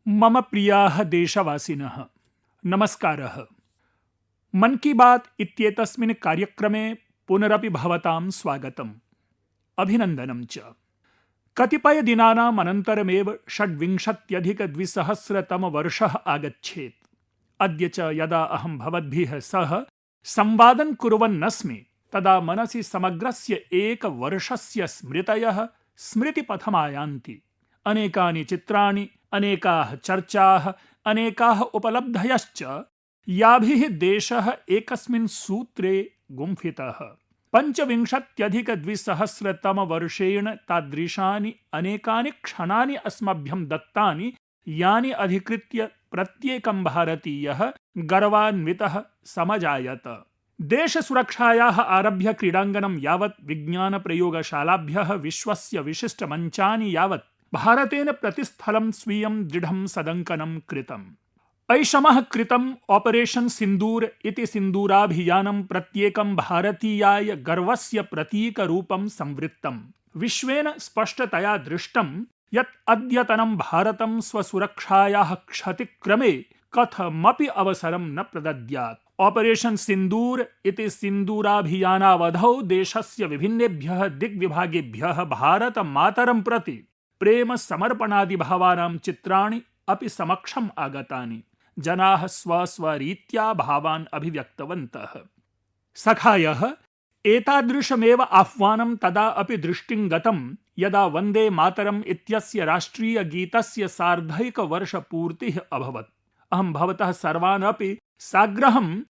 मम प्रियाः देशवासिनः, नमस्कारः। मन की बात इत्येतस्मिन् कार्यक्रमे पुनरपि भवतां स्वागतम्, अभिनन्दनं च। कतिपयदिनानाम् अनन्तरमेव 26,2000 आगच्छेत्। अद्य च यदा अहं भवद्भिः सह संवादं कुर्वन्नस्मि, तदा मनसि समग्रस्य एकवर्षस्य स्मृतयः स्मृतिपथमायान्ति। अनेकानि चित्राणि, अनेकाः चर्चाः, अनेकाः उपलब्धयश्च, याभिः देशः एकस्मिन् सूत्रे गुम्फितः। 25,2000 तादृशानि अनेकानि क्षणानि अस्मभ्यं दत्तानि, यानि अधिकृत्य प्रत्येकं भारतीयः गर्वान्वितः समजायत। देशसुरक्षायाः आरभ्य क्रीडाङ्गनं यावत्, विज्ञानप्रयोगशालाभ्यः विश्वस्य विशिष्टमञ्चानि यावत् भारतेन प्रतिस्थलं स्वीयं दृढं सदङ्कनं कृतम्। ऐषमः कृतम् ऑपरेशन सिन्दूर इति सिन्दूराभियानं प्रत्येकं भारतीयाय गर्वस्य प्रतीकरूपं संवृत्तम्। विश्वेन स्पष्टतया दृष्टं यत् अद्यतनं भारतं स्वसुरक्षायाः क्षतिक्रमे कथमपि अवसरं न प्रदद्यात्। ऑपरेशन सिन्दूर इति सिन्दूराभियानावधौ देशस्य विभिन्नेभ्यः दिग्विभागेभ्यः भारत मातरं प्रति प्रेम समर्पणादिभावानां चित्राणि अपि समक्षम् आगतानि। जनाः स्वस्वरीत्या भावान् अभिव्यक्तवन्तः। सखायः, एतादृशमेव आह्वानं तदा अपि दृष्टिं गतं यदा वन्दे मातरम् इत्यस्य राष्ट्रियगीतस्य सार्धैकवर्षपूर्तिः अभवत्। अहं भवतः सर्वान् अपि साग्रहं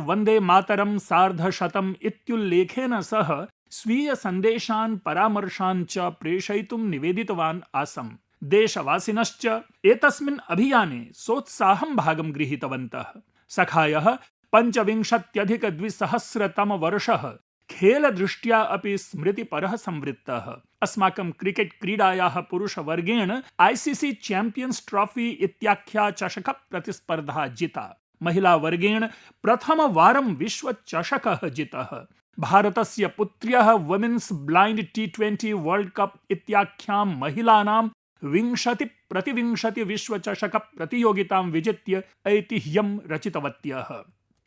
#वन्दे मातरं 100 इत्युल्लेखेन सह स्वीय सन्देशान्, परामर्शान् च प्रेषयितुं निवेदितवान् आसम्। देशवासिनश्च एतस्मिन् अभियाने सोत्साहं भागं गृहीतवन्तः। सखायः, 25,2000 खेलदृष्ट्या अपि स्मृतिपरः संवृत्तः। अस्माकं क्रिकेट् क्रीडायाः पुरुषवर्गेण ICC चैम्पियन्स् ट्रॉफी इत्याख्या चषकप्रतिस्पर्धा जिता। महिलावर्गेण प्रथमवारं विश्वचषकः जितः। भारतस्य पुत्र्यः women's blind T20 world cup इत्याख्यां महिलानां 20x20 विश्वचषक प्रतियोगितां विजित्य ऐतिह्यं रचितवत्यः।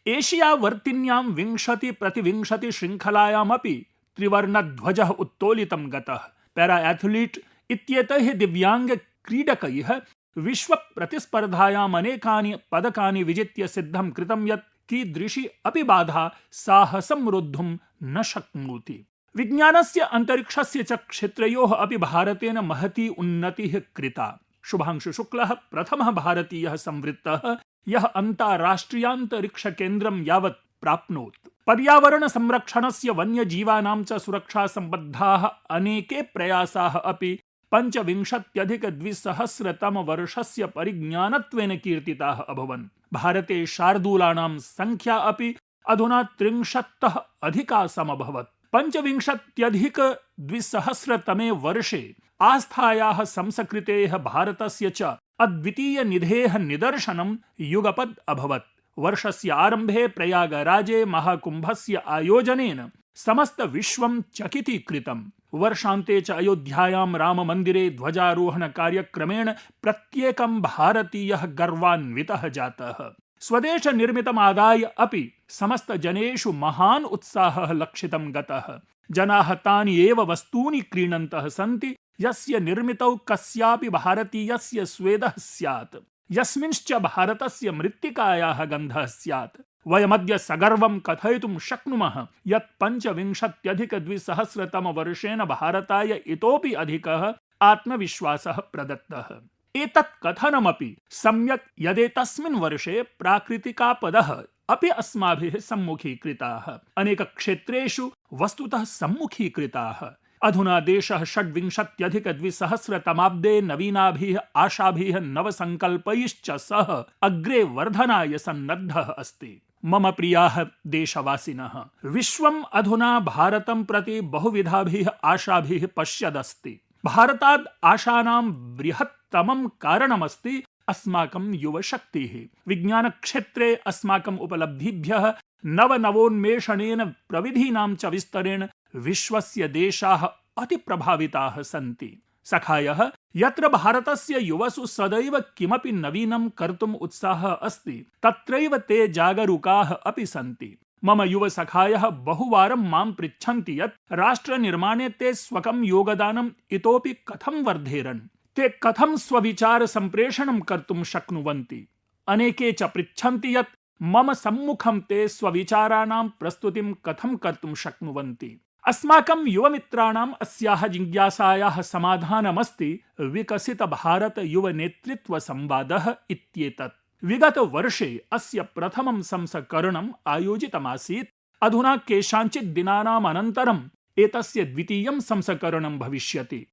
एशियावर्तिन्यां 20x20 शृङ्खलायामपि त्रिवर्णध्वजः उत्तोलितं गतः। पैरा एथलीट् इत्येतैः दिव्याङ्ग क्रीडकैः विश्वप्रतिस्पर्धायाम् अनेकानि पदकानि विजित्य सिद्धं कृतं यत् कीदृशी अपि बाधा साहसं रोद्धुं न शक्नोति। विज्ञानस्य, अन्तरिक्षस्य च क्षेत्रयोः अपि भारतेन महती उन्नतिः कृता। शुभांशु शुक्लः प्रथमः भारतीयः संवृत्तः यः अन्ताराष्ट्रियान्तरिक्षकेन्द्रं यावत् प्राप्नोत्। पर्यावरण संरक्षणस्य, वन्यजीवानां च सुरक्षा सम्बद्धाः अनेके प्रयासाः अपि 25,2000 परिज्ञानत्वेन कीर्तिताः अभवन्। भारते शार्दूलानां संख्या अपि अधुना 30तः अधिका समभवत्। 25,2000 वर्षे आस्थायाः संस्कृतेः, भारतस्य च अद्वितीयनिधेः निदर्शनं युगपद् अभवत्। वर्षस्य आरम्भे प्रयागराजे महाकुम्भस्य आयोजनेन समस्त विश्वं चकितीकृतम्। वर्षान्ते च अयोध्यायां राममन्दिरे ध्वजारोहण कार्यक्रमेण प्रत्येकं भारतीयः गर्वान्वितः जातः। स्वदेशनिर्मितमादाय अपि समस्तजनेषु महान् उत्साहः लक्षितं गतः। जनाः तानि एव वस्तूनि क्रीणन्तः सन्ति यस्य निर्मितौ कस्यापि भारतीयस्य स्वेदः स्यात्, यस्मिंश्च भारतस्य मृत्तिकायाः गन्धः स्यात्। वयमद्य सगर्वं कथयितुं शक्नुमः यत् 25,2000 वर्षेण भारताय इतोपि अधिकः आत्मविश्वासः प्रदत्तः। एतत् कथनमपि सम्यक् यदेतस्मिन् वर्षे प्राकृतिकापदः अपि अस्माभिः सम्मुखीकृताः, अनेकक्षेत्रेषु वस्तुतः सम्मुखीकृताः। अधुना देशः 26,2000 नवीनाभिः आशाभिः नवसङ्कल्पैश्च सह अग्रे वर्धनाय सन्नद्धः अस्ति। मम प्रियाः देशवासिनः, विश्वम् अधुना भारतं प्रति बहुविधाभिः आशाभिः पश्यदस्ति। भारतात् आशानां बृहत्तमं कारणमस्ति अस्माकं युवशक्तिः। विज्ञानक्षेत्रे अस्माकम् उपलब्धिभ्यः, नवनवोन्मेषणेन, प्रविधीनां च विस्तरेण विश्वस्य देशाः अति प्रभाविताः सन्ति। सखायः यत्र भारतस्य युवसु सदैव किमपि नवीनं कर्तुम् उत्साहः अस्ति तत्रैव ते जागरूकाः अपि सन्ति। मम युवसखायः बहुवारं मां पृच्छन्ति यत् राष्ट्रनिर्माणे ते स्वकं योगदानम् इतोपि कथं वर्धेरन्, ते कथं स्वविचार सम्प्रेषणं कर्तुं शक्नुवन्ति। अनेके च पृच्छन्ति यत् मम सम्मुखं ते स्वविचाराणां प्रस्तुतिं कथं कर्तुं शक्नुवन्ति। अस्माकं युवमित्राणाम् अस्याः जिज्ञासायाः समाधानमस्ति विकसित भारत युव नेतृत्व संवादः इत्येतत्। विगत वर्षे अस्य प्रथमं संस्करणम् आयोजितमासीत्। अधुना केषाञ्चित् दिनानाम् अनन्तरम् एतस्य द्वितीयं संस्करणं भविष्यति।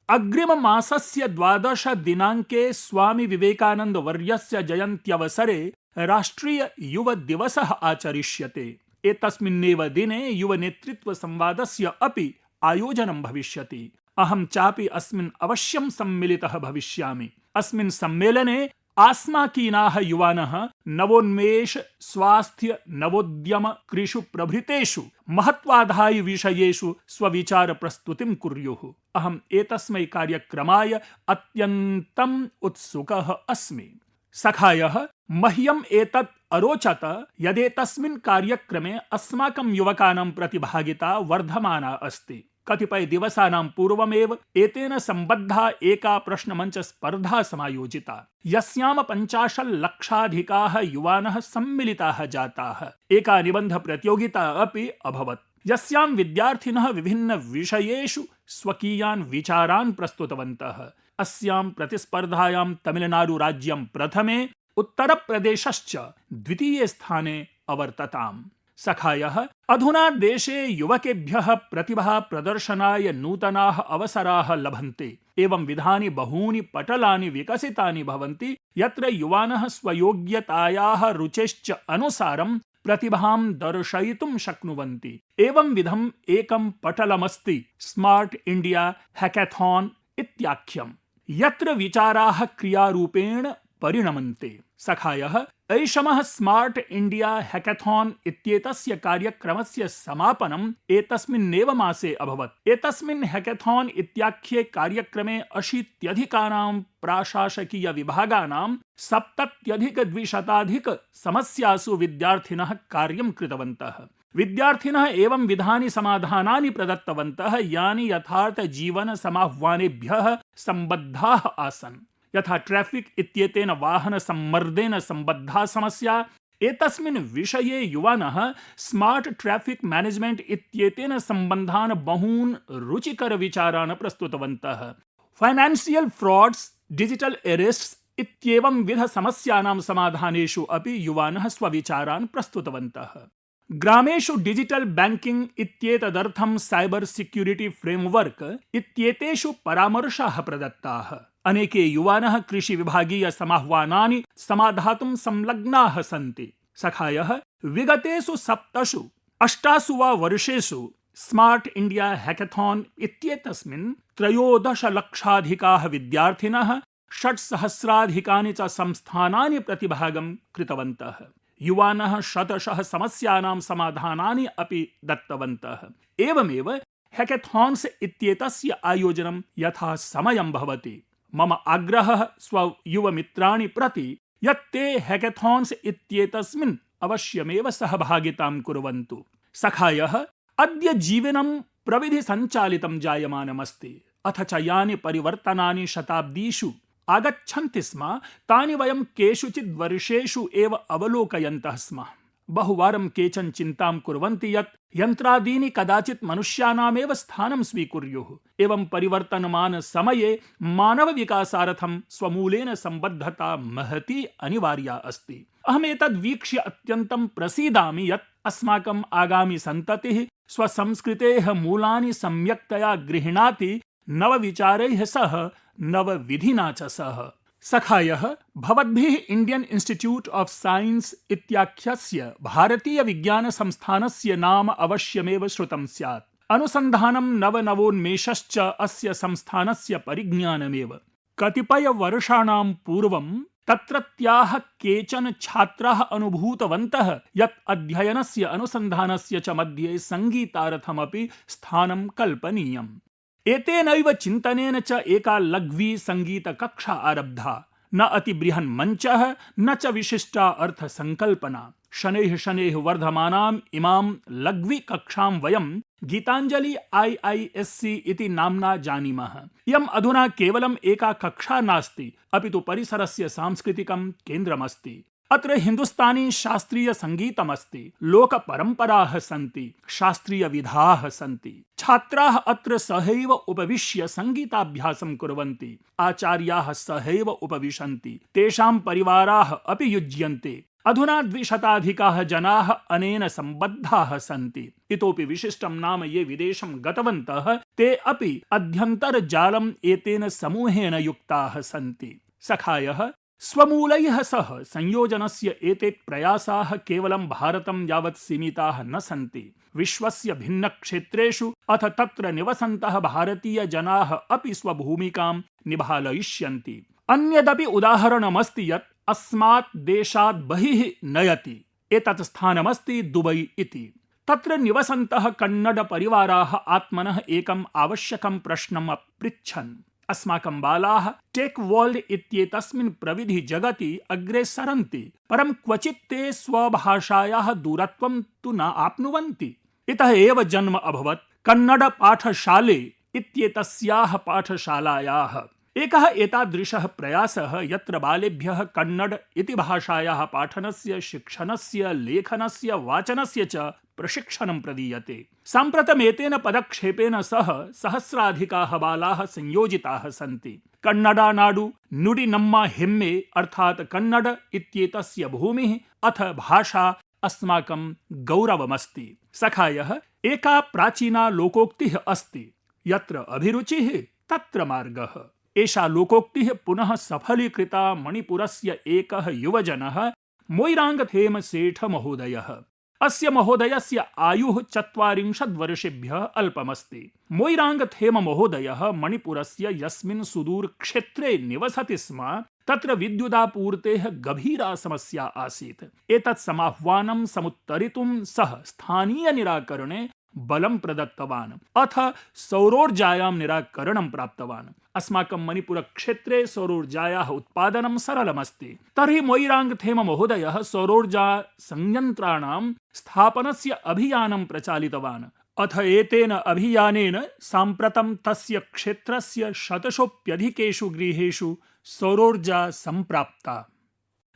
अग्रिममासस्य 12 दिनाङ्के स्वामी विवेकानन्द वर्यस्य जयन्त्यवसरे राष्ट्रिय युव दिवसः आचरिष्यते। एतस्मिन्नेव दिने युव नेतृत्व संवादस्य अपि आयोजनं भविष्यति। अहं चापि अस्मिन् अवश्यं सम्मिलितः भविष्यामि। अस्मिन् सम्मेलने आस्माकीनाः युवानः नवोन्मेष, स्वास्थ्य, नवोद्यम, कृषि प्रभृतेषु महत्वाधायि विषयेषु स्वविचार प्रस्तुतिं कुर्युः। अहम् एतस्मै कार्यक्रमाय अत्यन्तम् उत्सुकः अस्मि। सखायः मह्यम् एतत् अरोचत यदेतस्मिन् कार्यक्रमे अस्माकं युवकानां प्रतिभागिता वर्धमाना अस्ति। कतिपय दिवसानां पूर्वमेव एतेन सम्बद्धा एका प्रश्नमञ्च स्पर्धा समायोजिता, यस्यां 50 लक्षाधिकाः युवानः सम्मिलिताः जाताः। एका निबन्ध प्रतियोगिता अपि अभवत्, यस्यां विद्यार्थिनः विभिन्न विषयेषु स्वकीयान् विचारान् प्रस्तुतवन्तः। अस्यां प्रतिस्पर्धायां तमिलनाडु राज्यं प्रथमे, उत्तरप्रदेशश्च द्वितीये स्थाने अवर्तताम्। सखायः अधुना देशे युवकेभ्यः प्रतिभा प्रदर्शनाय नूतनाः अवसराः लभन्ते। एवं विधानि बहूनि पटलानि विकसितानि भवन्ति यत्र युवानः स्वयोग्यतायाः रुचेश्च अनुसारं प्रतिभां दर्शयितुं शक्नुवन्ति। एवं विधम् एकं पटलमस्ति स्मार्ट इंडिया हैकाथॉन इत्याख्यम्, यत्र विचाराः क्रियारूपेण परिणमन्ते। सखायः ऐषमः स्मार्ट इंडिया हैकाथॉन इत्येतस्य कार्यक्रमस्य समापनम् एतस्मिन्नेव मासे अभवत्। एतस्मिन् हैकाथॉन इत्याख्ये कार्यक्रमे 80 प्राशासकीय विभागानां 70,200 समस्यासु विद्यार्थिनः कार्यं कृतवन्तः। विद्यार्थिनः एवं विधानि समाधानानि प्रदत्तवन्तः यानि यथार्थ जीवन समाह्वानेभ्यः सम्बद्धाः आसन्। यथा ट्रैफिक इत्येतेन वाहन सम्मर्देन सम्बद्धा समस्या, एतस्मिन् विषये युवानः स्मार्ट ट्रैफिक मैनेजमेंट इत्येतेन सम्बद्धान् बहून् रुचिकर विचारान् प्रस्तुतवन्तः। फाइनेंशियल फ्रॉड्स, डिजिटल अरेस्ट्स इत्येवं विध समस्यानां समाधानेषु अपि युवानः स्वविचारान् प्रस्तुतवन्तः। ग्रामेषु डिजिटल बैंकिंग इत्येतदर्थं साइबर सिक्यूरिटी फ्रेमवर्क इत्येतेषु परामर्शाः प्रदत्ताः। अनेके युवानः कृषि विभागीय समाह्वानानि समाधातुं संलग्नाः सन्ति। सखायः विगतेषु 7-8 वा वर्षेषु स्मार्ट इंडिया हैकाथॉन इत्येतस्मिन् 13 लक्षाधिकाः विद्यार्थिनः 6,000 च संस्थानानि प्रतिभागं कृतवन्तः। युवानः शतशः समस्यानां समाधानानि अपि दत्तवन्तः। एवमेव हैकाथॉन्स् इत्येतस्य आयोजनं यथा समयं भवति। मम आग्रहः स्वयुवमित्राणि प्रति यत् ते हैकाथॉन्स् इत्येतस्मिन् अवश्यमेव सहभागितां कुर्वन्तु। सखायः अद्य जीवनं प्रविधि सञ्चालितं जायमानमस्ति, अथ च यानि परिवर्तनानि शताब्दीषु आगच्छन्ति स्म तानि वयं केषुचित् वर्षेषु एव अवलोकयन्तः स्मः। बहुवारं केचन चिन्तां कुर्वन्ति यत् यन्त्रादीनि कदाचित् मनुष्याणामेव स्थानं स्वीकुर्युः। एवं परिवर्तनमान समये मानव विकासार्थं स्वमूलेन सम्बद्धता महती अनिवार्या अस्ति। अहमेतद् वीक्ष्य अत्यन्तं प्रसीदामि यत् अस्माकम् आगामि सन्ततिः स्वसंस्कृतेः मूलानि सम्यक्तया गृह्णाति, नवविचारैः सह नवविधिना च सह। सखायः भवद्भिः इंडियन इंस्टीट्यूट ऑफ साइंस इत्याख्यस्य भारतीय विज्ञान संस्थानस्य नाम अवश्यमेव श्रुतं स्यात्। अनुसन्धानं नवनवोन्मेषश्च अस्य संस्थानस्य परिज्ञानमेव। कतिपय वर्षाणां पूर्वं तत्रत्याः केचन छात्राः अनुभूतवन्तः यत् अध्ययनस्य अनुसन्धानस्य च मध्ये संगीतार्थमपि स्थानं कल्पनीयम्। एतेनैव चिन्तनेन च एका लघ्वी सङ्गीतकक्षा आरब्धा। न अतिबृहन् मञ्चः न च विशिष्टा अर्थसङ्कल्पना। शनैः शनैः वर्धमानाम् इमां लघ्वी कक्षां वयं गीताञ्जलि IISC इति नाम्ना जानीमः। इयम् अधुना केवलम् एका कक्षा नास्ति, अपि तु परिसरस्य सांस्कृतिकं केन्द्रमस्ति। अत्र हिन्दुस्तानी शास्त्रीय संगीतमस्ति, लोकपरम्पराः सन्ति, शास्त्रीय विधाः सन्ति। छात्राः अत्र सहैव उपविश्य संगीताभ्यासं कुर्वन्ति। आचार्याः सहैव उपविशन्ति, तेषां परिवाराः अपि युज्यन्ते। अधुना 200 जनाः अनेन सम्बद्धाः सन्ति। इतोपि विशिष्टं नाम ये विदेशं गतवन्तः ते अपि अध्यन्तर्जालम् एतेन समूहेन युक्ताः सन्ति। सखायः स्वमूलैः सह संयोजनस्य एते प्रयासाः केवलं भारतं यावत् सीमिताः न सन्ति। विश्वस्य भिन्नक्षेत्रेषु अथ तत्र निवसन्तः भारतीयजनाः अपि स्वभूमिकां निभालयिष्यन्ति। अन्यदपि उदाहरणमस्ति यत् अस्मात् देशात् बहिः नयति। एतत् स्थानमस्ति दुबै इति। तत्र निवसन्तः कन्नडपरिवाराः आत्मनः एकम् आवश्यकं प्रश्नम् अपृच्छन्। अस्माकं बालाः टेक् वर्ल्ड इत्येतस्मिन् प्रविधि जगति अग्रे सरन्ति, परं क्वचित् ते स्वभाषायाः दूरत्वं तु न आप्नुवन्ति। इतः एव जन्म अभवत् कन्नड पाठशाले इत्येतस्याः पाठशालायाः। एकः एतादृशः प्रयासः यत्र बालेभ्यः कन्नड इति भाषायाः पाठनस्य, शिक्षणस्य, लेखनस्य, वाचनस्य च प्रशिक्षणं प्रदीयते। साम्प्रतम् एतेन पदक्षेपेन सह सहस्राधिकाः बालाः संयोजिताः सन्ति। कन्नडानाडु नुडि नम्मा हेम्मे अर्थात् कन्नड इत्येतस्य भूमिः अथ भाषा अस्माकं गौरवमस्ति। सखायः एका प्राचीना लोकोक्तिः अस्ति, यत्र अभिरुचिः तत्र मार्गः। एषा लोकोक्तिः पुनः सफलीकृता मणिपुरस्य एकः युवजनः मोइराङ्ग थेमसेठ महोदयः। अस्य महोदयस्य आयुः 40 वर्षेभ्यः अल्पमस्ति। मोइराङ्ग थेम महोदयः मणिपुरस्य यस्मिन् सुदूरक्षेत्रे निवसति स्म तत्र विद्युदापूर्तेः गभीरा समस्या आसीत्। एतत् समाह्वानं समुत्तरितुं सः स्थानीयनिराकरणे बलं प्रदत्तवान्, अथ सौरोर्जायां निराकरणं प्राप्तवान्। अस्माकं मणिपुरक्षेत्रे सौरोर्जायाः उत्पादनं सरलमस्ति। तर्हि मोइराङ्ग थेम महोदयः सौरोर्जा संयन्त्राणां स्थापनस्य अभियानं प्रचालितवान्। अथ एतेन अभियानेन साम्प्रतं तस्य क्षेत्रस्य 100-प्यधिकेषु गृहेषु सौरोर्जा सम्प्राप्ता।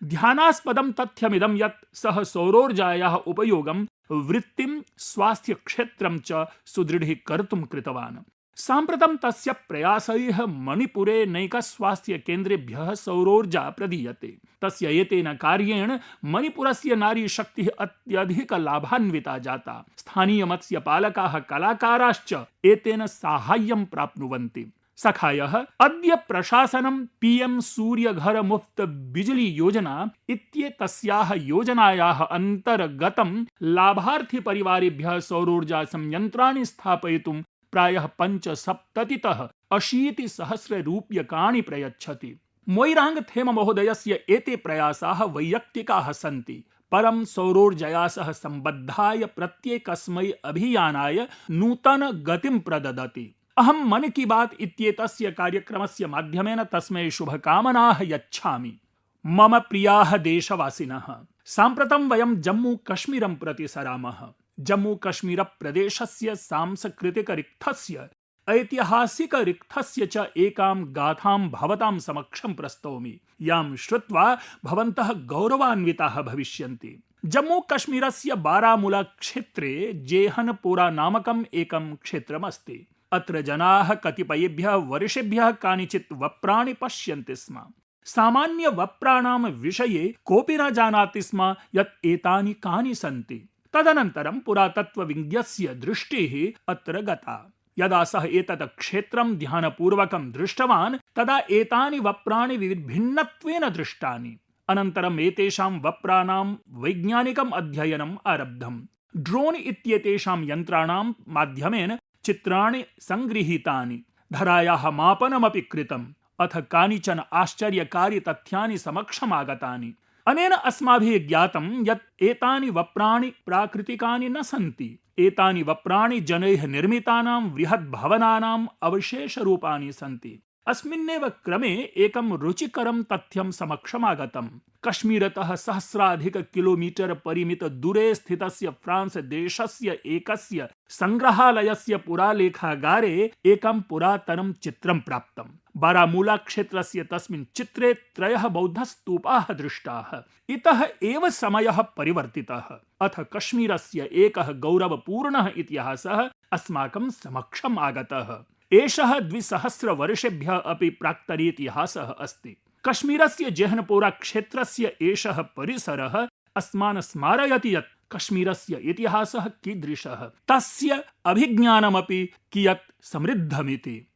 ध्यानास्पदं तथ्यमिदं यत् सः सौरोर्जायाः उपयोगं वृत्तिं, स्वास्थ्यक्षेत्रं च सुदृढीकर्तुं कृतवान्। साम्प्रतं तस्य प्रयासैः मणिपुरे नैकस्वास्थ्यकेन्द्रेभ्यः सौरोर्जा प्रदीयते। तस्य एतेन कार्येण मणिपुरस्य नारीशक्तिः अत्यधिकलाभान्विता जाता। स्थानीयमत्स्यपालकाः, कलाकाराश्च एतेन साहाय्यं प्राप्नुवन्ति। सखायः अद्य प्रशासनं PM सूर्यघर मुफ्त बिजली योजना इत्येतस्याः योजनायाः अन्तर्गतं लाभार्थी परिवारेभ्यः सौरोर्जा संयन्त्राणि स्थापयितुं प्रायः 75 80 सहस्र रूप्यकाणि प्रयच्छति। मोइराङ्ग थेम महोदयस्य एते प्रयासाः वैयक्तिकाः सन्ति, परं सौरोर्जया सह सम्बद्धाय प्रत्येकस्मै अभियानाय नूतन गतिं प्रददति। अहं मन की बात इत्येतस्य कार्यक्रमस्य माध्यमेन तस्मै शुभकामनाः यच्छामि। मम प्रियाः देशवासिनः, साम्प्रतं वयं जम्मू-कश्मीरं प्रति सरामः। जम्मू-कश्मीरप्रदेशस्य सांस्कृतिकरिक्थस्य, ऐतिहासिकरिक्थस्य च एकां गाथां भवतां समक्षं प्रस्तौमि, यां श्रुत्वा भवन्तः गौरवान्विताः भविष्यन्ति। जम्मू-कश्मीरस्य बारामुला क्षेत्रे जेहनपोरा नामकम् एकं क्षेत्रमस्ति। अत्र जनाः कतिपयेभ्यः वर्षेभ्यः कानिचित् वप्राणि पश्यन्ति स्म। सामान्य वप्राणां विषये कोऽपि न जानाति स्म यत् एतानि कानि सन्ति। तदनन्तरं पुरातत्त्वविज्ञस्य दृष्टिः अत्र गता। यदा सः एतत् क्षेत्रं ध्यानपूर्वकं दृष्टवान् तदा एतानि वप्राणि विभिन्नत्वेन दृष्टानि। अनन्तरम् एतेषां वप्राणां वैज्ञानिकम् अध्ययनम् आरब्धम्। ड्रोन् इत्येतेषां यन्त्राणां माध्यमेन चित्राणि सङ्गृहीतानि, धरायाः मापनमपि कृतम्, अथ कानिचन आश्चर्यकारि तथ्यानि समक्षमागतानि। अनेन अस्माभिः ज्ञातं यत् एतानि वप्राणि प्राकृतिकानि न सन्ति, एतानि वप्राणि जनैः निर्मितानां बृहद्भवनानाम् अवशेषरूपाणि सन्ति। अस्मिन्नेव क्रमे एकं रुचिकरं तथ्यं समक्षमागतम्। कश्मीरतः सहस्राधिक किलोमीटर परिमित दूरे स्थितस्य फ्रांस देशस्य एकस्य संग्रहालयस्य पुरालेखागारे एकं पुरातनं चित्रं प्राप्तम्। बारामूला क्षेत्रस्य तस्मिन् चित्रे 3 बौद्धस्तूपाः दृष्टाः। इतः एव समयः परिवर्तितः। अथ कश्मीरस्य एकः गौरवपूर्णः इतिहासः अस्माकं समक्षम् आगतः। एषः 200 वर्षेभ्यः अपि प्राक्तनीतिहासः अस्ति। कश्मीरस्य जेहनपोरा क्षेत्रस्य एषः परिसरः अस्मान् स्मारयति यत् कश्मीरस्य इतिहासः कीदृशः, तस्य अभिज्ञानमपि कियत् समृद्धमिति।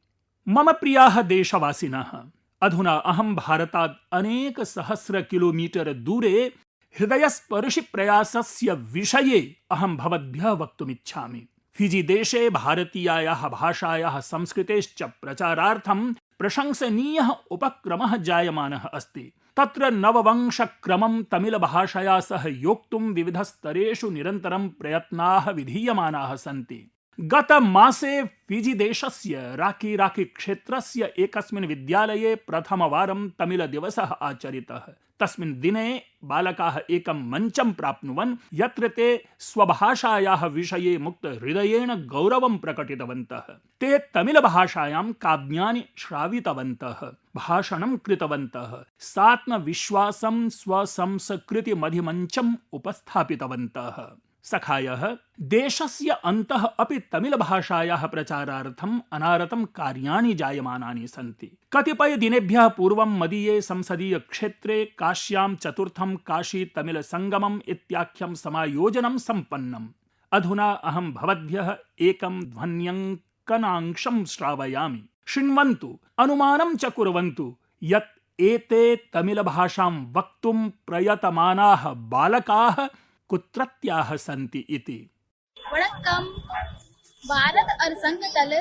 मम प्रियाः देशवासिनः, अधुना अहं भारतात् अनेक सहस्र किलोमीटर दूरे हृदयस्पर्शि प्रयासस्य विषये अहं भवद्भ्यः वक्तुमिच्छामि। फिजी देशे भारतीयायाः भाषायाः संस्कृतेश्च प्रचारार्थं प्रशंसनीयः उपक्रमः जायमानः अस्ति। तत्र नववंशक्रमं तमिलभाषया सह योक्तुं विविधस्तरेषु निरन्तरं प्रयत्नाः विधीयमानाः सन्ति। गतमासे फिजी देशस्य राकी क्षेत्रस्य एकस्मिन् विद्यालये प्रथमवारं तमिलदिवसः आचरितः। तस्मिन् दिने बालकाः एकं मञ्चं प्राप्नुवन् यत्र ते स्वभाषायाः विषये मुक्तहृदयेन गौरवं प्रकटितवन्तः। ते तमिलभाषायां काव्यानि श्रावितवन्तः, भाषणं कृतवन्तः, सात्मविश्वासं स्वसंस्कृतिमधिमञ्चम् उपस्थापितवन्तः। सखायः देशस्य अन्तः अपि तमिलभाषायाः प्रचारार्थम् अनारतं कार्याणि जायमानानि सन्ति। कतिपयदिनेभ्यः पूर्वं मदीये संसदीय क्षेत्रे काश्यां 4थं काशी तमिल संगमम् इत्याख्यं समायोजनं सम्पन्नम्। अधुना अहं भवद्भ्यः एकं ध्वन्यङ्कनांशं श्रावयामि। शृण्वन्तु, अनुमानं च कुर्वन्तु यत् एते तमिलभाषां वक्तुं प्रयतमानाः बालकाः कुत्रत्याः सन्ति इति। वणक्कम भारत और संघ तल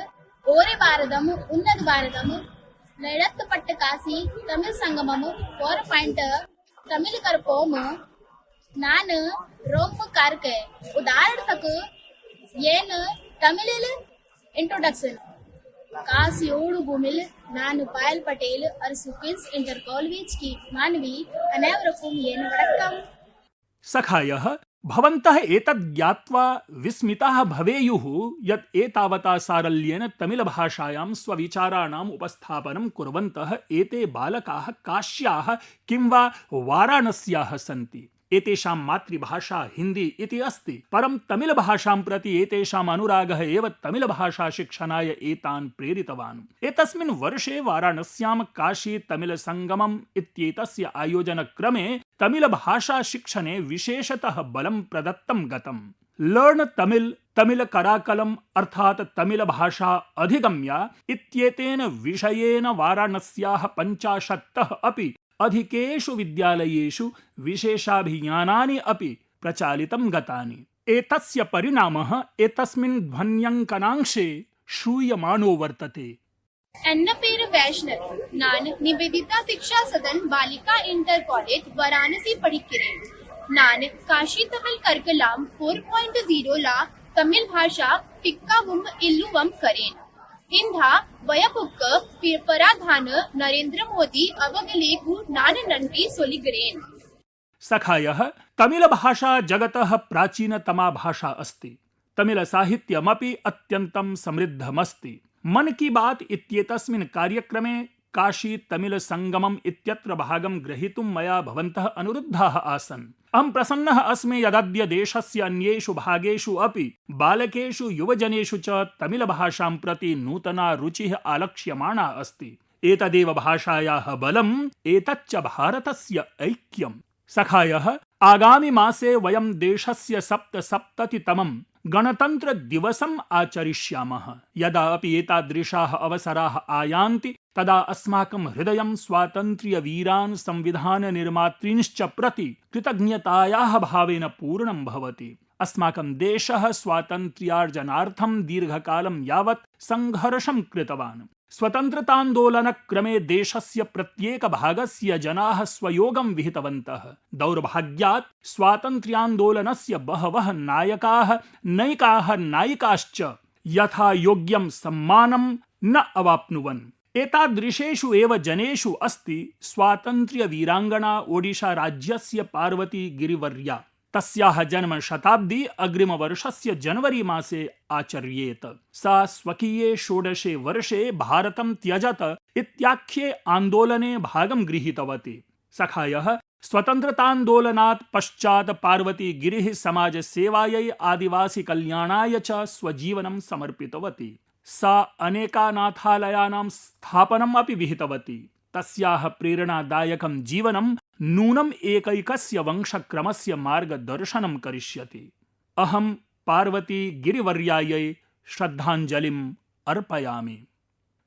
ओरे भारतम उन्नत भारतम नैडत्तपट्ट काशी तमिल संगमम 4 पॉइंट तमिल करपोम नान रोम कारके उदाहरणक येन तमिल इंट्रोडक्शन कासियोडु भूमिल नानु पायल पटेल और सुकिन्स इंटर कॉलेज की मानवी अनेवरकुम येन वणक्कम। सखायः भवन्तः एतत् ज्ञात्वा विस्मिताः भवेयुः यत् एतावता सारल्येन तमिलभाषायां स्वविचाराणाम् उपस्थापनं कुर्वन्तः एते बालकाः काश्याः किं वा वाराणस्याः सन्ति। एतेषां मातृभाषा हिन्दी इति अस्ति, परं तमिलभाषां प्रति एतेषाम् अनुरागः एव तमिलभाषा शिक्षणाय एतान् प्रेरितवान्। एतस्मिन् वर्षे वाराणस्यां काशी तमिल संगमम् इत्येतस्य आयोजनक्रमे तमिलभाषा शिक्षणे विशेषतः बलं प्रदत्तं गतम्। लर्न तमिल, तमिल कराकलम् अर्थात् तमिल भाषा अधिगम्य इत्येतेन विषयेन वाराणस्याः 50तः अपि अधिकेषु विद्यालयेषु विशेषाभियानानि अपि प्रचालितं गतानि। एतस्य परिणामः एतस्मिन् ध्वन्यङ्कनांशे श्रूयमाणो वर्तते। एन्नपेर वैष्णव नान निवेदिता शिक्षा सदन बालिका इंटर कॉलेज वाराणसी पढ़िक्किरेन नान काशी तमिल करकलाम 4.0 ला तमिल भाषा टिक्कावुम इल्लुवम करेन इंधा वयपुक्क पराधान नरेंद्र मोदी अवगलेगु नान नन्टी सोलिगरेन। सखायः तमिल भाषा जगतः प्राचीनतमा भाषा अस्ति। तमिल साहित्यमपि अत्यन्तं समृद्धमस्ति। मन की बात इत्येतस्मिन् कार्यक्रमे काशी तमिल संगमम् इत्यत्र भागं ग्रहीतुं मया भवन्तः अनुरुद्धाः आसन्। अहं प्रसन्नः अस्मि यदद्य देशस्य अन्येषु भागेषु अपि बालकेषु युवजनेषु च तमिल भाषां प्रति नूतना रुचिः आलक्ष्यमाणा अस्ति। एतदेव भाषायाः बलम्, एतच्च भारतस्य ऐक्यम्। सखायः आगामि मासे वयं देशस्य 77तमं गणतन्त्र दिवसम् आचरिष्यामः। यदा अपि एतादृशाः अवसराः आयान्ति तदा अस्माकं हृदयं स्वातन्त्र्यवीरान् संविधान निर्मातॄंश्च प्रति कृतज्ञतायाः भावेन पूर्णं भवति। अस्माकं देशः स्वातन्त्र्यार्जनार्थं दीर्घकालं यावत् संघर्षं कृतवान्। स्वतन्त्रतान्दोलनक्रमे देशस्य प्रत्येकभागस्य जनाः स्वयोगं विहितवन्तः। दौर्भाग्यात् स्वातन्त्र्यान्दोलनस्य बहवः नायकाः नैकाः नायिकाश्च यथा योग्यं सम्मानं न अवाप्नुवन्। एतादृशेषु एव जनेषु अस्ति स्वातन्त्र्यवीराङ्गना ओडिशा राज्यस्य पार्वती गिरिवर्या। तस्याः जन्म शताब्दी अग्रिमवर्षस्य जनवरी मासे आचर्येत। सा स्वकीये 16 वर्षे भारतं त्यजत इत्याख्ये आन्दोलने भागं गृहीतवती। सखायः स्वतन्त्रतान्दोलनात् पश्चात् पार्वती गिरिः समाजसेवायै आदिवासिकल्याणाय च स्वजीवनं समर्पितवती। सा अनेकानाथालयानां स्थापनम् अपि विहितवती। तस्याः प्रेरणादायकं जीवनं नूनम् एकैकस्य वंशक्रमस्य मार्गदर्शनं करिष्यति। अहं पार्वती गिरिवर्यायै श्रद्धाञ्जलिम् अर्पयामि।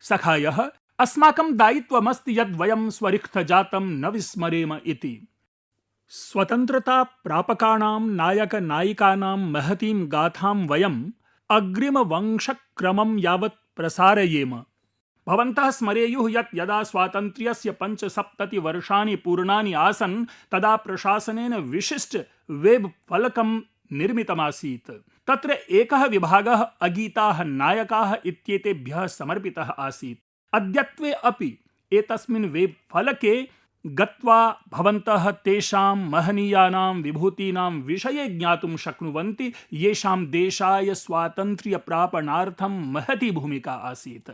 सखायः अस्माकं दायित्वमस्ति यद् वयं स्वरिक्थजातं न विस्मरेम इति। स्वतन्त्रता प्रापकाणां नायक नायिकानां महतीं गाथां वयम् अग्रिमवंशक्रमं यावत् प्रसारयेम। भवन्तः स्मरेयुः यत् यदा स्वातन्त्र्यस्य 75 वर्षाणि पूर्णानि आसन् तदा प्रशासनेन विशिष्ट वेब फलकं निर्मितमासीत्। तत्र एकः विभागः अगीताः नायकाः इत्येतेभ्यः समर्पितः आसीत्। अद्यत्वे अपि एतस्मिन् वेब फलके गत्वा भवन्तः तेषां महनीयानां विभूतीनां विषये ज्ञातुं शक्नुवन्ति येषां देशाय स्वातन्त्र्यप्रापणार्थं महती भूमिका आसीत्।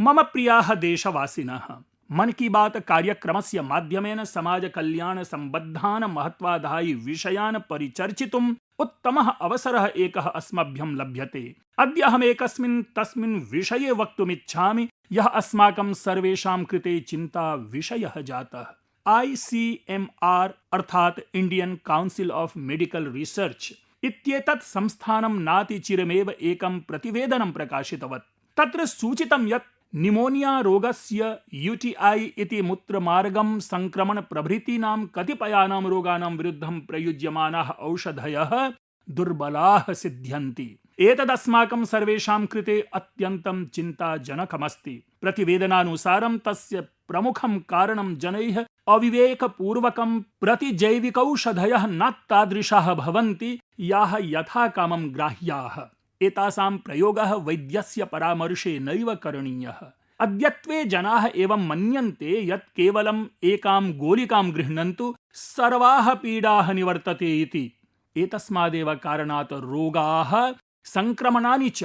मम प्रियाः देशवासिनः, मन की बात कार्यक्रमस्य माध्यमेन समाजकल्याण सम्बद्धान् महत्वाधायि विषयान् परिचर्चितुम् उत्तमः अवसरः एकः अस्मभ्यं लभ्यते। अद्य अहम् एकस्मिन् तस्मिन् विषये वक्तुमिच्छामि यः अस्माकं सर्वेषां कृते चिन्ता विषयः जातः। ICMR अर्थात् Indian council of medical research इत्येतत् संस्थानं नातिचिरमेव एकं प्रतिवेदनं प्रकाशितवत्। तत्र सूचितं यत् निमोनिया रोगस्य UTI इति मूत्रमार्गं संक्रमण प्रभृतीनां कतिपयानां रोगाणां विरुद्धं प्रयुज्यमानाः औषधयः दुर्बलाः सिद्ध्यन्ति। एतदस्माकं सर्वेषां कृते अत्यन्तं चिन्ताजनकमस्ति। प्रतिवेदनानुसारं तस्य प्रमुखं कारणं जनैः अविवेकपूर्वकं प्रतिजैविकौषधयः न तादृशाः भवन्ति याः यथाकामं ग्राह्याः। एतासां प्रयोगः वैद्यस्य परामर्शे नैव करणीयः। अद्यत्वे जनाः एवं मन्यन्ते यत् केवलम् एकां गोलिकां गृह्णन्तु सर्वाः पीडाः निवर्तते इति। एतस्मादेव कारणात् रोगाः संक्रमणानि च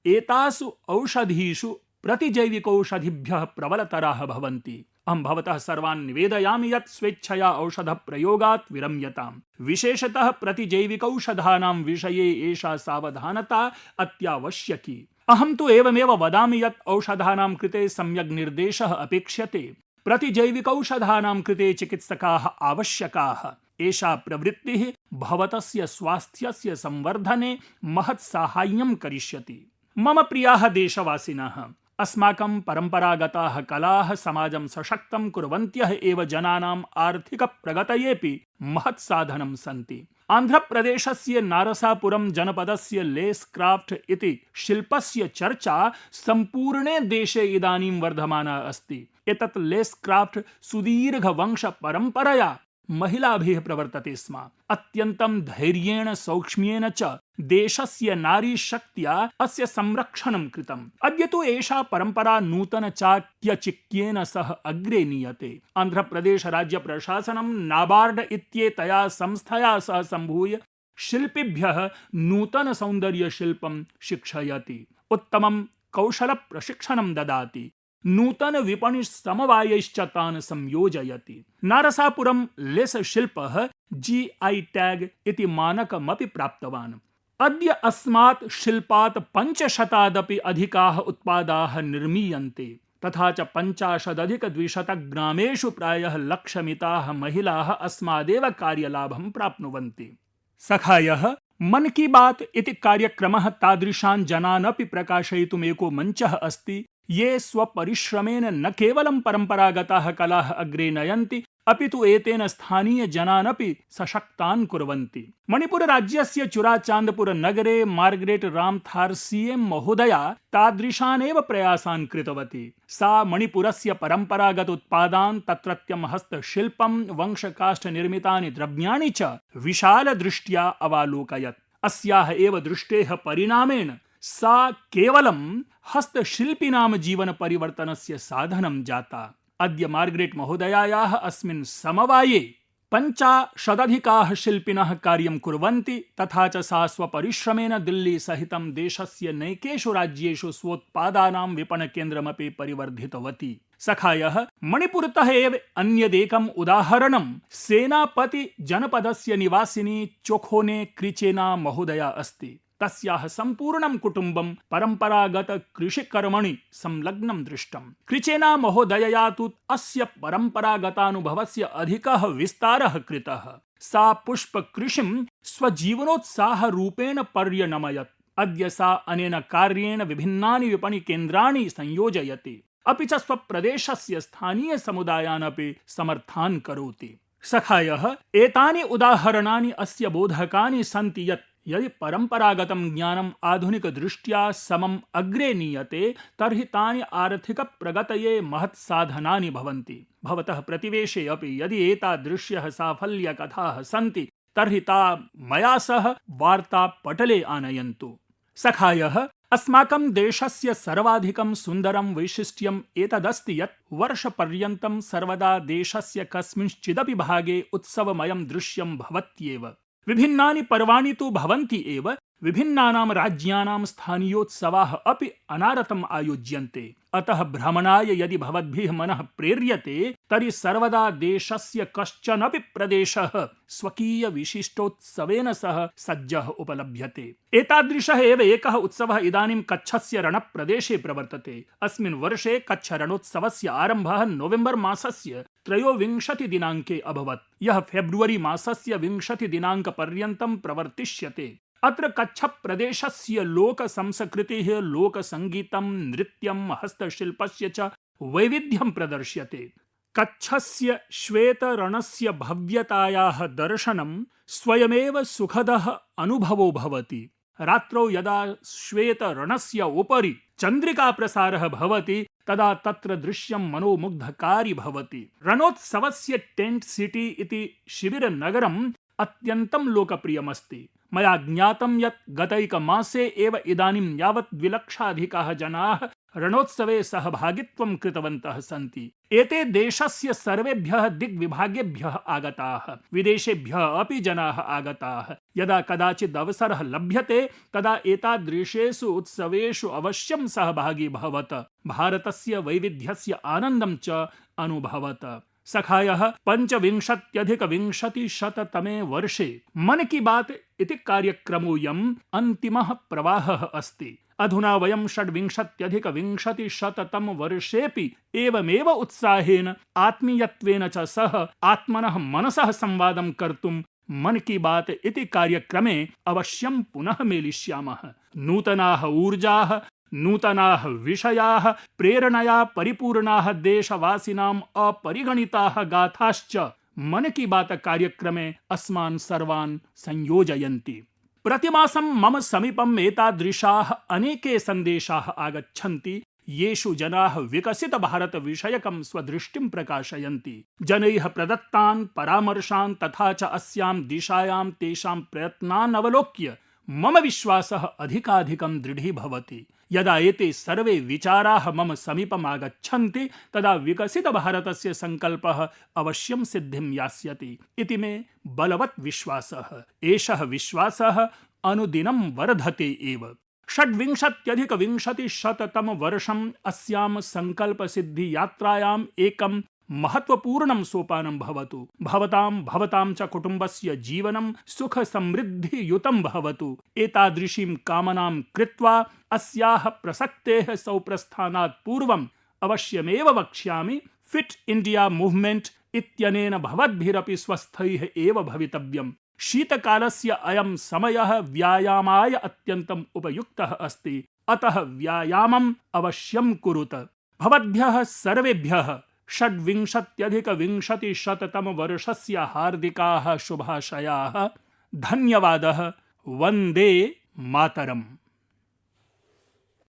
एतासु औषधीषु प्रतिजैविकौषधिभ्यः प्रबलतराः भवन्ति। अहं भवतः सर्वान् निवेदयामि यत् स्वेच्छया औषधप्रयोगात् विरम्यताम्। विशेषतः प्रतिजैविकौषधानां विषये एषा सावधानता अत्यावश्यकी। अहं तु एवमेव वदामि यत् औषधानां कृते सम्यग् निर्देशः अपेक्ष्यते। प्रतिजैविकौषधानां कृते चिकित्सकाः आवश्यकाः। एषा प्रवृत्तिः भवतस्य स्वास्थ्यस्य संवर्धने महत् साहाय्यं करिष्यति। मम प्रियाः देशवासिनः, अस्माकं परम्परागताः कलाः समाजं सशक्तं कुर्वन्त्यः एव जनानाम् आर्थिकप्रगतयेपि महत् साधनं सन्ति। आन्ध्रप्रदेशस्य नारसापुरं जनपदस्य लेस् क्राफ्ट् इति शिल्पस्य चर्चा सम्पूर्णे देशे इदानीं वर्धमाना अस्ति। एतत् लेस् क्राफ्ट् सुदीर्घवंशपरम्परया महिलाभिः प्रवर्तते स्म। अत्यन्तं धैर्येण सौक्ष्म्येन च देशस्य नारीशक्त्या अस्य संरक्षणं कृतम्। अद्य तु एषा परम्परा नूतनचाक्यचिक्येन सह अग्रे नीयते। आन्ध्रप्रदेश राज्य प्रशासनं नाबार्ड इत्येतया संस्थया सह सम्भूय शिल्पिभ्यः नूतन सौन्दर्यशिल्पं शिक्षयति, उत्तमं कौशलप्रशिक्षणं ददाति, नूतन विपणि समवायैश्च तान् संयोजयति। नारसापुरं लेस् शिल्पः GI टैग इति मानकमपि प्राप्तवान्। अद्य अस्मात् शिल्पात् 500 अधिकाः उत्पादाः निर्मीयन्ते। तथा च 50-200 ग्रामेषु प्रायः लक्षमिताः महिलाः अस्मादेव कार्यलाभं प्राप्नुवन्ति। सखायः, मन की बात इति कार्यक्रमः तादृशान् जनान् अपि प्रकाशयितुम् एको मञ्चः अस्ति ये स्वपरिश्रमेण न केवलं परम्परागताः कलाः अग्रे नयन्ति अपि तु एतेन स्थानीय जनानपि सशक्तान् कुर्वन्ति। मणिपुर राज्यस्य चुराचान्दपुर नगरे मार्गरेट रामथार सीएम महोदया तादृशानेव प्रयासान् कृतवती। सा मणिपुरस्य परम्परागत उत्पादान्, तत्रत्यं हस्तशिल्पं, वंशकाष्ठ निर्मितानि द्रव्याणि च विशालदृष्ट्या अवालोकयत्। अस्याः एव दृष्टेः परिणामेन सा केवलं हस्तशिल्पिनां जीवन परिवर्तनस्य साधनं जाता। अद्य मार्गरेट महोदयायाः अस्मिन् समवाये 50 शिल्पिनः कार्यं कुर्वन्ति। तथा च सा स्वपरिश्रमेण दिल्ली सहितं देशस्य नैकेषु राज्येषु स्वोत्पादानां विपणकेन्द्रमपि परिवर्धितवती। सखायः मणिपुरतः एव अन्यदेकम् उदाहरणं सेनापति जनपदस्य निवासिनी चोखोने क्रिचेना महोदया अस्ति। तस्याः सम्पूर्णं कुटुम्बं परम्परागत कृषिकर्मणि संलग्नं दृष्टम्। क्रिचेना महोदयया तु अस्य परम्परागतानुभवस्य अधिकः विस्तारः कृतः। सा पुष्पकृषिं स्वजीवनोत्साहरूपेण पर्यनमयत्। अद्य सा अनेन कार्येण विभिन्नानि विपणिकेन्द्राणि संयोजयति, अपि च स्वप्रदेशस्य स्थानीय समुदायान् अपि समर्थान् करोति। सखायः एतानि उदाहरणानि अस्य बोधकानि सन्ति यत् यदि परम्परागतं ज्ञानम् आधुनिकदृष्ट्या समम् अग्रे नीयते तर्हि तानि आर्थिकप्रगतये महत्साधनानि भवन्ति। भवतः प्रतिवेशे अपि यदि एतादृश्यः साफल्यकथाः सन्ति तर्हि ता मया सह वार्तापटले आनयन्तु। सखायः अस्माकं देशस्य सर्वाधिकं सुन्दरं वैशिष्ट्यम् एतदस्ति यत् वर्षपर्यन्तं सर्वदा देशस्य कस्मिंश्चिदपि भागे उत्सवमयं दृश्यं भवत्येव। विभिन्नानि पर्वाणि तु भवन्ति एव। विभिन्नानां राज्यानां स्थानीयोत्सवाः अपि अनारतम् आयोज्यन्ते। अतः भ्रमणाय यदि भवद्भिः मनः प्रेर्यते तर्हि सर्वदा देशस्य कश्चनपि प्रदेशः स्वकीय विशिष्टोत्सवेन सह सज्जः उपलभ्यते। एतादृशः एव एकः उत्सवः इदानीं कच्छस्य रणप्रदेशे प्रवर्तते। अस्मिन् वर्षे कच्छ रणोत्सवस्य आरम्भः नवेम्बर् मासस्य 23 दिनाङ्के अभवत्, यः फेब्रुवरी मासस्य 20 दिनाङ्कपर्यन्तं प्रवर्तिष्यते। अत्र कच्छ प्रदेशस्य लोकसंस्कृतिः, लोकसङ्गीतं, नृत्यं, हस्तशिल्पस्य च वैविध्यं प्रदर्श्यते। कच्छस्य श्वेतरणस्य भव्यतायाः दर्शनं स्वयमेव सुखदः अनुभवो भवति। रात्रौ यदा श्वेतरणस्य उपरि चन्द्रिकाप्रसारः भवति तदा तत्र दृश्यं मनोमुग्धकारी भवति। रणोत्सवस्य टेंट सिटी इति शिबिरनगरम् अत्यन्तं लोकप्रियमस्ति। मया ज्ञातं यत् गतैकमासे एव इदानीं यावत् 2 लक्षाधिकाः जनाः रणोत्सवे सहभागित्वं कृतवन्तः सन्ति। एते देशस्य सर्वेभ्यः दिग्विभागेभ्यः आगताः, विदेशेभ्यः अपि जनाः आगताः। यदा कदाचित् अवसरः लभ्यते तदा एतादृशेषु उत्सवेषु अवश्यं सहभागी भवत, भारतस्य वैविध्यस्य आनन्दं च अनुभवत। सखायः 25-20-100 वर्षे मन की बात इति कार्यक्रमोऽयम् अन्तिमः प्रवाहः अस्ति। अधुना वयं 26-20-100 वर्षेऽपि एवमेव उत्साहेन, आत्मीयत्वेन च सह आत्मनः मनसः संवादं कर्तुं मन की बात इति कार्यक्रमे अवश्यं पुनः मेलिष्यामः। नूतनाः ऊर्जाः, नूतनाः विषयाः, प्रेरणया परिपूर्णाः देशवासिनाम् अपरिगणिताः गाथाश्च मन की बात कार्यक्रमे अस्मान् सर्वान् संयोजयन्ति। प्रतिमासं मम समीपम् एतादृशाः अनेके सन्देशाः आगच्छन्ति, येषु जनाः विकसित भारत विषयकं स्वदृष्टिं प्रकाशयन्ति। जनैः प्रदत्तान् परामर्शान् तथा च अस्यां दिशायां तेषां प्रयत्नान् अवलोक्य मम विश्वासः अधिकाधिकं दृढीभवति। यदा एते सर्वे विचाराः मम समीपम् आगच्छन्ति तदा विकसित भारतस्य सङ्कल्पः अवश्यं सिद्धिं यास्यति इति मे बलवत् विश्वासः। एषः विश्वासः अनुदिनं वर्धते एव। 26-20-100 वर्षम् अस्यां सङ्कल्पसिद्धि यात्रायाम् एकं महत्वपूर्णं सोपानं भवतु। भवतां च कुटुम्बस्य जीवनं सुख समृद्धियुतं भवतु। एतादृशीं कामनां कृत्वा अस्याः प्रसक्तेः सौप्रस्थानात् पूर्वम् अवश्यमेव वक्ष्यामि, फिट इंडिया मूवमेंट इत्यनेन भवद्भिरपि स्वस्थैः एव भवितव्यम्। शीतकालस्य अयं समयः व्यायामाय अत्यन्तम् उपयुक्तः अस्ति, अतः व्यायामम् अवश्यं कुरुत। भवद्भ्यः सर्वेभ्यः षड्विंशत्यधिकविंशतिशततमवर्षस्य हार्दिकाः शुभाशयाः। धन्यवादः। वन्दे मातरम्।